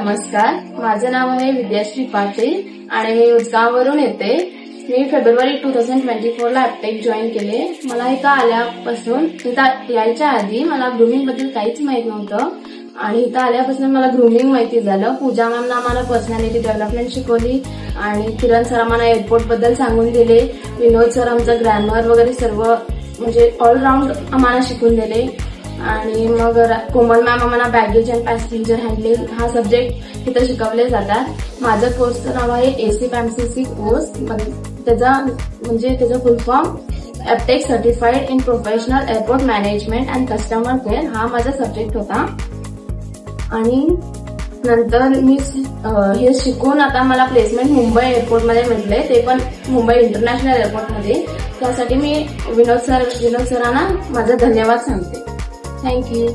नमस्कार, माझे नाव आहे विद्याश्री पाटील आणि मी उदगाववरून येते। मी फेब्रुवारी 2024 ला ॲपटेक जॉईन केले। मला इथं आल्यापासून यायच्या आधी मला ग्रूमिंग बद्दल काहीच माहित नव्हतं आणि इथं आल्यापासून मला ग्रूमिंग माहिती झालं। पूजा मॅमने आम्हाला पर्सनॅलिटी डेव्हलपमेंट शिकवली आणि किरण सर आम्हाला एअरपोर्ट बद्दल सांगून दिले। विनोद सर आमचं ग्रामर वगैरे सर्व म्हणजे ऑलराऊंड आम्हाला शिकून दिले आणि मग कोमल मॅम आम्हाला बॅगेज अँड पॅसेंजर हँडलिंग हा सब्जेक्ट इथं शिकवले जातात। माझं कोर्सचं नाव आहे ACPAMCC कोर्स। त्याचा full form Aptech certified in professional airport management and customer care हा माझा सब्जेक्ट होता। आणि नंतर मी हे शिकून आता मला प्लेसमेंट मुंबई एअरपोर्टमध्ये भेटले, ते पण मुंबई इंटरनॅशनल एअरपोर्टमध्ये। त्यासाठी मी विनोद सरांना माझा धन्यवाद सांगते। थँक्यू।